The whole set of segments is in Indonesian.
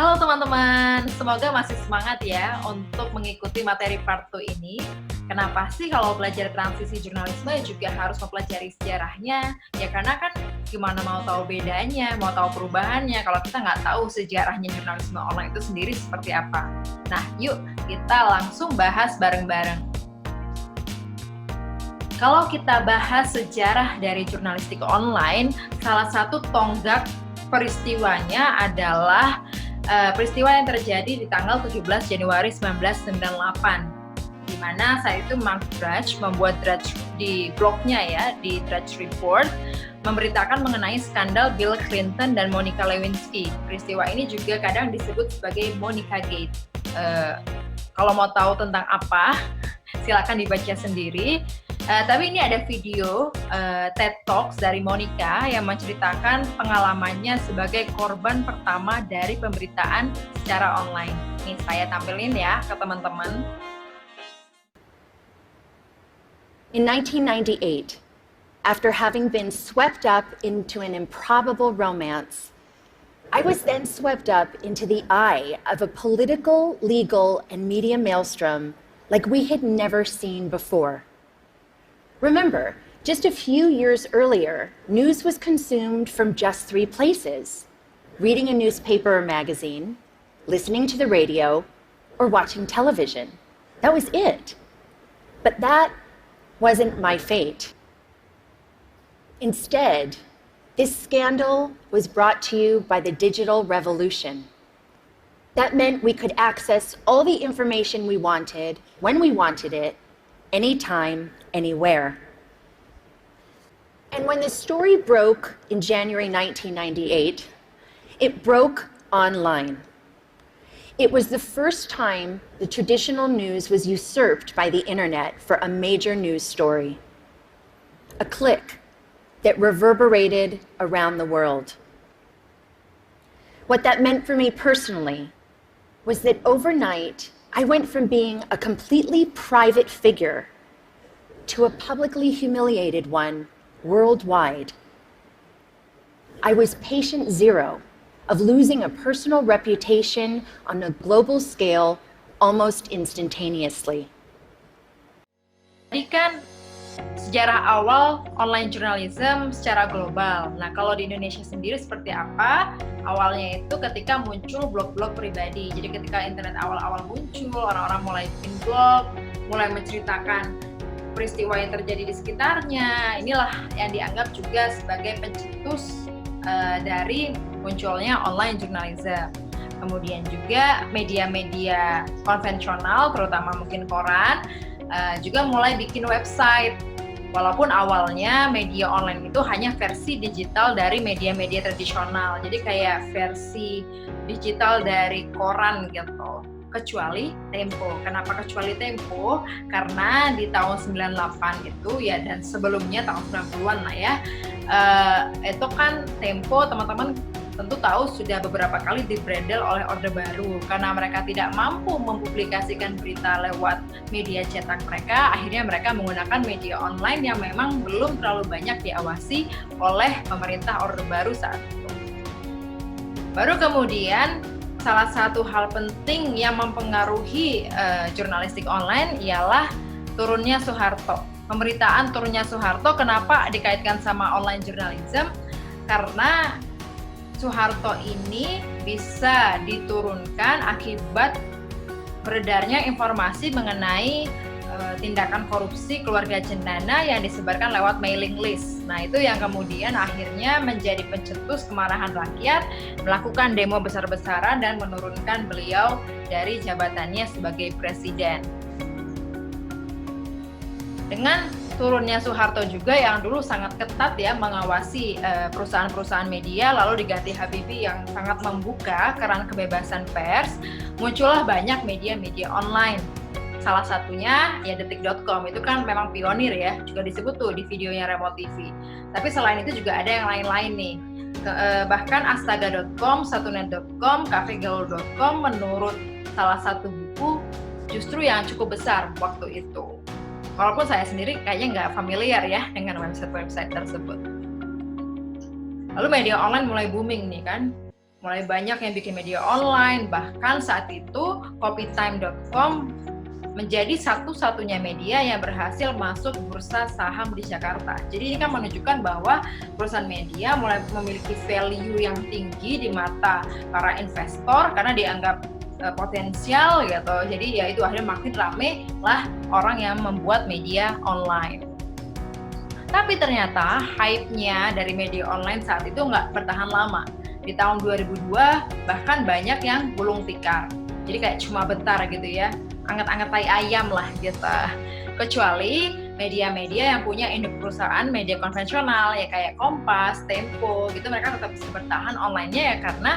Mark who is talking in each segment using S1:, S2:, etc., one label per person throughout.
S1: Halo teman-teman, semoga masih semangat ya untuk mengikuti materi part 2 ini. Kenapa sih kalau belajar transisi jurnalisme juga harus mempelajari sejarahnya? Ya karena kan gimana mau tahu bedanya, mau tahu perubahannya kalau kita nggak tahu sejarahnya jurnalisme online itu sendiri seperti apa. Nah yuk kita langsung bahas bareng-bareng. Kalau kita bahas sejarah dari jurnalistik online, salah satu tonggak peristiwanya adalah peristiwa yang terjadi di tanggal 17 Januari 1998, di mana saat itu Mark Drudge membuat Drudge di blognya ya, di Drudge Report, memberitakan mengenai skandal Bill Clinton dan Monica Lewinsky. Peristiwa ini juga kadang disebut sebagai Monica Gate. Kalau mau tahu tentang apa, silakan dibaca sendiri. Tapi ini ada video TED Talks dari Monica yang menceritakan pengalamannya sebagai korban pertama dari pemberitaan secara online. Nih saya tampilin ya ke teman-teman.
S2: In 1998, after having been swept up into an improbable romance, I was then swept up into the eye of a political, legal, and media maelstrom like we had never seen before. Remember, just a few years earlier, news was consumed from just 3 places: reading a newspaper or magazine, listening to the radio, or watching television. That was it. But that wasn't my fate. Instead, this scandal was brought to you by the digital revolution. That meant we could access all the information we wanted, when we wanted it, anytime, anywhere. And when the story broke in January 1998, it broke online. It was the first time the traditional news was usurped by the internet for a major news story. A click that reverberated around the world. What that meant for me personally was that overnight, I went from being a completely private figure to a publicly humiliated one worldwide. I was patient zero of losing a personal reputation on a global scale almost instantaneously.
S1: Tadi kan sejarah awal online journalism secara global. Nah, kalau di Indonesia sendiri seperti apa? Awalnya itu ketika muncul blog-blog pribadi. Jadi ketika internet awal-awal muncul, orang-orang mulai bikin blog, mulai menceritakan peristiwa yang terjadi di sekitarnya. Inilah yang dianggap juga sebagai pencetus dari munculnya online journalism. Kemudian juga media-media konvensional, terutama mungkin koran, juga mulai bikin website. Walaupun awalnya media online itu hanya versi digital dari media-media tradisional. Jadi kayak versi digital dari koran gitu. Kecuali Tempo. Kenapa kecuali Tempo? Karena di tahun 98 itu ya, dan sebelumnya tahun 90-an lah ya, itu kan Tempo teman-teman tentu tahu sudah beberapa kali dibrandel oleh Orde Baru karena mereka tidak mampu mempublikasikan berita lewat media cetak mereka. Akhirnya mereka menggunakan media online yang memang belum terlalu banyak diawasi oleh pemerintah Orde Baru saat itu. Baru kemudian salah satu hal penting yang mempengaruhi jurnalistik online ialah turunnya Soeharto. Pemberitaan turunnya Soeharto kenapa dikaitkan sama online journalism? Karena Soeharto ini bisa diturunkan akibat beredarnya informasi mengenai tindakan korupsi keluarga cendana yang disebarkan lewat mailing list. Nah, itu yang kemudian akhirnya menjadi pencetus kemarahan rakyat, melakukan demo besar-besaran dan menurunkan beliau dari jabatannya sebagai presiden. Dengan turunnya Soeharto juga yang dulu sangat ketat ya mengawasi perusahaan-perusahaan media, lalu diganti Habibie yang sangat membuka keran kebebasan pers, muncullah banyak media-media online. Salah satunya ya detik.com, itu kan memang pionir ya, juga disebut tuh di videonya Remote TV. Tapi selain itu juga ada yang lain-lain nih. Bahkan astaga.com, satunet.com, cafegaul.com menurut salah satu buku justru yang cukup besar waktu itu. Walaupun saya sendiri kayaknya nggak familiar ya dengan website-website tersebut. Lalu media online mulai booming nih kan. mulai banyak yang bikin media online, bahkan saat itu Copytime.com menjadi satu-satunya media yang berhasil masuk bursa saham di Jakarta. Jadi ini kan menunjukkan bahwa perusahaan media mulai memiliki value yang tinggi di mata para investor karena dianggap potensial gitu. Jadi ya itu akhirnya makin rame lah orang yang membuat media online. Tapi ternyata hype-nya dari media online saat itu nggak bertahan lama. Di tahun 2002 bahkan banyak yang gulung tikar. Jadi kayak cuma bentar gitu ya, anget-anget tai ayam lah gitu. Kecuali media-media yang punya induk perusahaan media konvensional ya kayak Kompas, Tempo gitu, mereka tetap bisa bertahan online-nya ya karena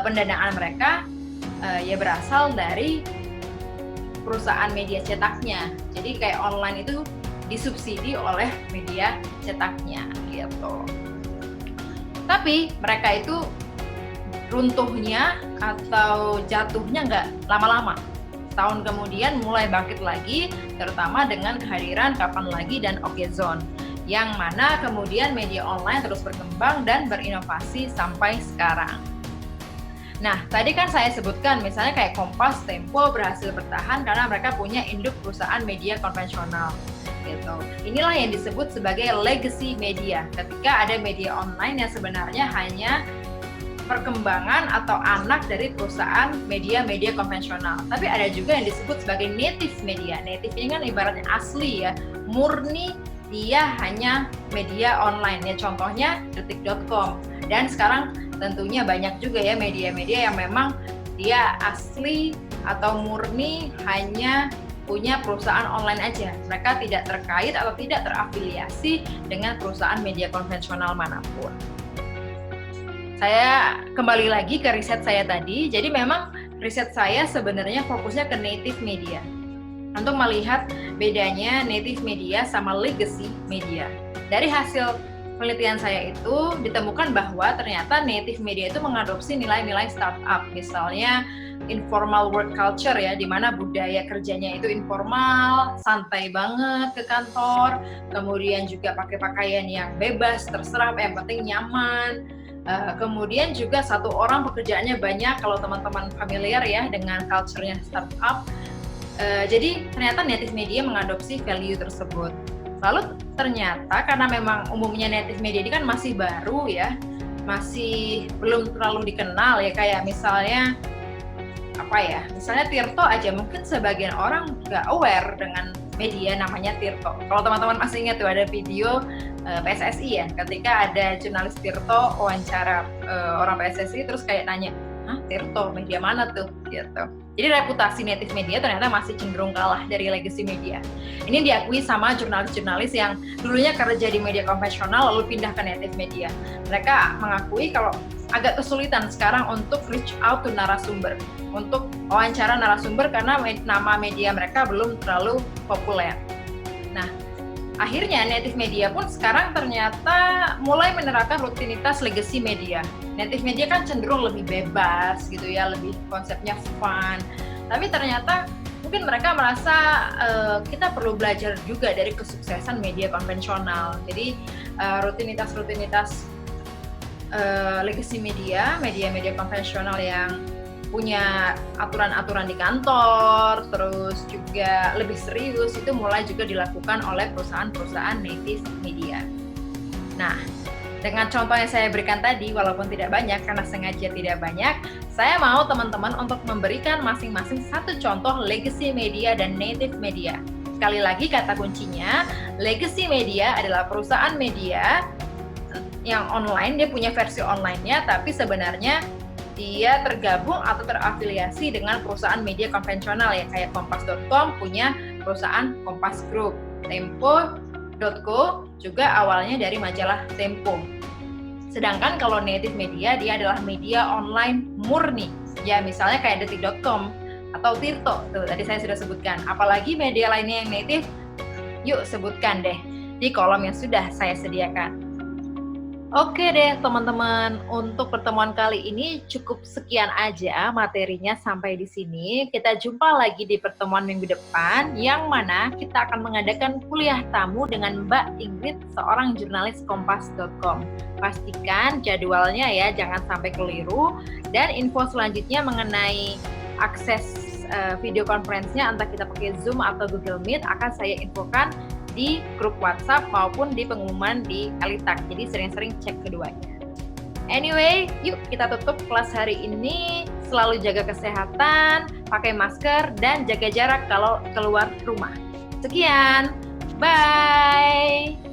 S1: pendanaan mereka ya berasal dari perusahaan media cetaknya. Jadi kayak online itu disubsidi oleh media cetaknya gitu. Tapi mereka itu runtuhnya atau jatuhnya nggak lama-lama. Tahun kemudian mulai bangkit lagi, terutama dengan kehadiran Kapan Lagi dan Okezone, yang mana kemudian media online terus berkembang dan berinovasi sampai sekarang. Nah, tadi kan saya sebutkan misalnya kayak Kompas, Tempo berhasil bertahan karena mereka punya induk perusahaan media konvensional. Gitu. Inilah yang disebut sebagai legacy media. Ketika ada media online yang sebenarnya hanya perkembangan atau anak dari perusahaan media-media konvensional. Tapi ada juga yang disebut sebagai native media. Native ini kan ibaratnya asli ya, murni dia hanya media online ya. Contohnya detik.com. Dan sekarang tentunya banyak juga ya media-media yang memang dia asli atau murni hanya punya perusahaan online aja. Mereka tidak terkait atau tidak terafiliasi dengan perusahaan media konvensional manapun. Saya kembali lagi ke riset saya tadi. Jadi memang riset saya sebenarnya fokusnya ke native media. Untuk melihat bedanya native media sama legacy media. Dari hasil penelitian saya itu ditemukan bahwa ternyata native media itu mengadopsi nilai-nilai startup. Misalnya informal work culture ya, di mana budaya kerjanya itu informal, santai banget ke kantor, kemudian juga pakai pakaian yang bebas, terserah, yang penting nyaman. Kemudian juga satu orang pekerjaannya banyak, kalau teman-teman familiar ya dengan culture-nya startup. Jadi ternyata native media mengadopsi value tersebut. Lalu ternyata karena memang umumnya native media ini kan masih baru ya, masih belum terlalu dikenal ya, kayak misalnya misalnya Tirto aja mungkin sebagian orang nggak aware dengan media namanya Tirto. Kalau teman-teman masih ingat tuh ada video PSSI ya, ketika ada jurnalis Tirto wawancara orang PSSI terus kayak nanya, Tirto media mana tuh gitu. Jadi reputasi native media ternyata masih cenderung kalah dari legacy media. Ini diakui sama jurnalis-jurnalis yang dulunya kerja di media konvensional lalu pindah ke native media. Mereka mengakui kalau agak kesulitan sekarang untuk reach out to narasumber, untuk wawancara narasumber karena nama media mereka belum terlalu populer. Nah, akhirnya native media pun sekarang ternyata mulai menerapkan rutinitas legacy media. Native media kan cenderung lebih bebas gitu ya, lebih konsepnya fun. Tapi ternyata mungkin mereka merasa kita perlu belajar juga dari kesuksesan media konvensional. Jadi rutinitas-rutinitas legacy media konvensional yang punya aturan-aturan di kantor, terus juga lebih serius, itu mulai juga dilakukan oleh perusahaan-perusahaan native media. Nah, dengan contoh yang saya berikan tadi, walaupun tidak banyak, karena sengaja tidak banyak, saya mau teman-teman untuk memberikan masing-masing satu contoh legacy media dan native media. Sekali lagi kata kuncinya, legacy media adalah perusahaan media yang online, dia punya versi online-nya, tapi sebenarnya dia tergabung atau terafiliasi dengan perusahaan media konvensional ya, kayak Kompas.com punya perusahaan Kompas Group, Tempo.co juga awalnya dari majalah Tempo. Sedangkan kalau native media, dia adalah media online murni, ya misalnya kayak detik.com atau Tirto, tuh tadi saya sudah sebutkan. Apalagi media lainnya yang native, yuk sebutkan deh di kolom yang sudah saya sediakan. Oke deh teman-teman, untuk pertemuan kali ini cukup sekian aja materinya sampai di sini. Kita jumpa lagi di pertemuan minggu depan, yang mana kita akan mengadakan kuliah tamu dengan Mbak Ingrid, seorang jurnalis kompas.com. Pastikan jadwalnya ya, jangan sampai keliru. Dan info selanjutnya mengenai akses video conference-nya, entah kita pakai Zoom atau Google Meet, akan saya infokan di grup WhatsApp maupun di pengumuman di Elitak. Jadi sering-sering cek keduanya. Anyway, yuk kita tutup kelas hari ini. Selalu jaga kesehatan, pakai masker, dan jaga jarak kalau keluar rumah. Sekian, bye!